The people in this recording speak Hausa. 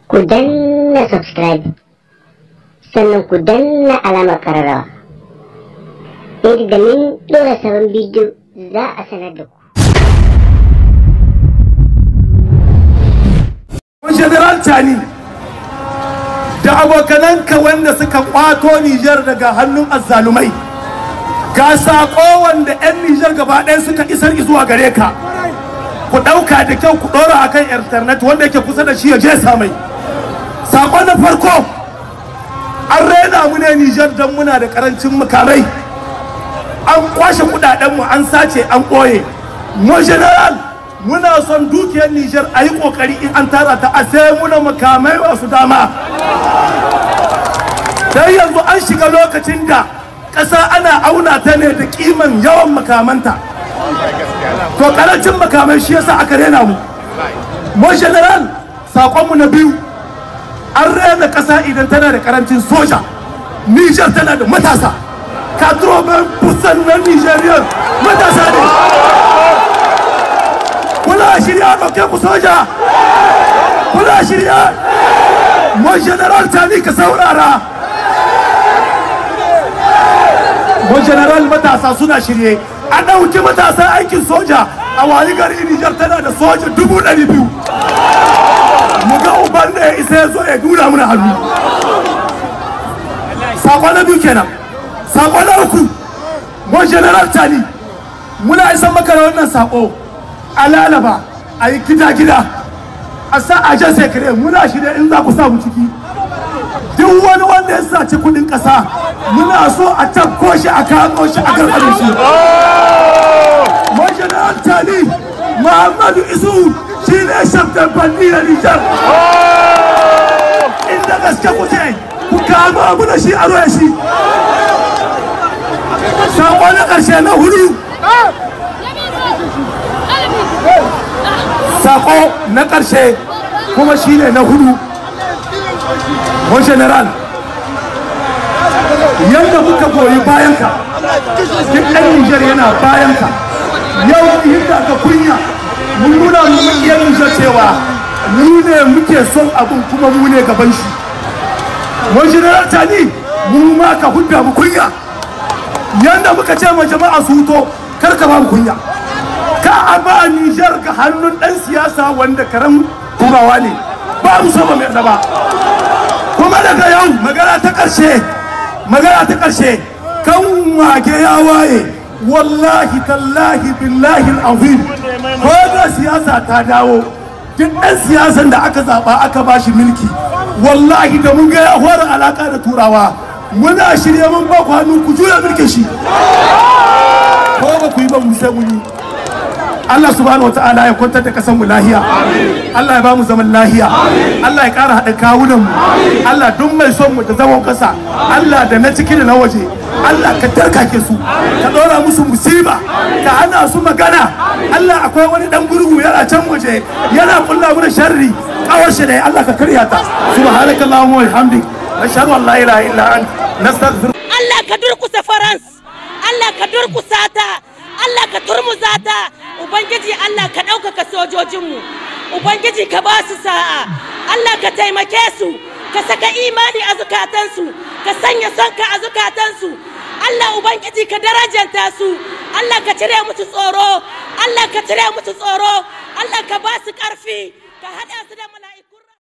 ku danna subscribe sannan ku danna alamar kararrawa da min dora sabon bidiyo za a sanar da ku. General Tani da abokananka wanda suka kwato Nijar daga hannun azzalumai, ga sako wanda 'yan Nijar gaba ɗaya suka isar zuwa gare ka, ku ɗauka da kyau ku ɗora akan internet wanda yake kusa da shi ya je samai. Sakon na farko, an raina mu ne Nijar don muna da karancin makamai, an kwashe kudadenmu an sace an ɓoye. Mu general muna son dukiyar Nijar a yi kokari in an tara ta a sai muna makamai masu dama. Dan yanzu an shiga lokacin da ƙasa ana auna ta ne da kiman yawan makamanta, to karancin makamai shi yasa aka rena mu. Mu general, sakonmu na biyu, an rena ƙasa idan tana da karancin soja. Nijar tana da matasa, 80% na Nijeriyan matasa ne. Kuna shirya ɗauke ku soja? Kuna shirya? Mu general Tani ka saurara. Mu general matasa suna shirye. A ɗauki matasa aikin soja, a wani gari Nijar tana da soja 200,000. Mu ga uban da ya isa ya zo ya dura muna hannu. Sako na biyu kenan. Sako na uku, mu general Tani muna isan maka da wannan sako. A lalaba, a yi gida-gida, a sa a jan sekare, muna shirya in za ku samu ciki. Duk wani wanda ya saci kudin ƙasa, muna so a tabko shi, a kamo shi, a gargaɗe shi. General Tani Muhammadu Isu shi ne shaftan fanni na Nijar. Inda gaske kuke, ku kama mu da shi a roya shi. Sako na ƙarshe na hudu. Sako na ƙarshe kuma shi ne na hudu. Mon general, yadda muka goyi bayanka, duk ɗan Nijar yana bayanka. Yau yadda ka kunya, mun nuna mu makiyar Nijar cewa mu ne muke son abin kuma mu ne gaban shi. Mon general Tani, mu ma ka hudda mu kunya. Yadda muka ce ma jama'a su huto, kar ka ba mu kunya. Ka a ba Nijar ga hannun ɗan siyasa wanda karam turawa ne, ba mu so ba mai ba. Kuma daga yau magana ta ƙarshe, kan wake ya waye, wallahi tallahi billahi al'azim, ko da siyasa ta dawo, duk ɗan siyasan da aka zaɓa aka ba shi mulki, wallahi da mun ga ya hora alaƙa da turawa, muna shirye mun ba ku hannu ku juya mulkin shi. Ko ba ku yi ba mu sai mun yi. Allah subhanahu wa ta'ala ya kwantar da kasan mu lahiya. Allah ya ba mu zaman lahiya. Allah ya ƙara haɗa kawunan mu. Allah duk mai son mu da zaman ƙasa, Allah da na ciki da na waje, Allah ka tarkake su, ka ɗora musu musiba, ka hana su magana. Allah akwai wani ɗan gurgu yana can waje yana kulla mu da sharri, kawar shi ne, Allah ka karya ta. Subhanakallahumma wa bihamdik, nashhadu an la ilaha illa anta, nastaghfiruka. Allah ka durkusa France, Allah ka durkusa ta, Allah ka turmuza ta. Ubangiji Allah ka ɗaukaka sojojinmu, Ubangiji ka ba su sa'a, Allah ka taimake su, ka saka imani a zukatansu, ka sanya sonka a zukatansu. Allah Ubangiji ka darajanta su, Allah ka cire musu tsoro, Allah ka cire musu tsoro, Allah ka ba su ƙarfi, ka haɗa su da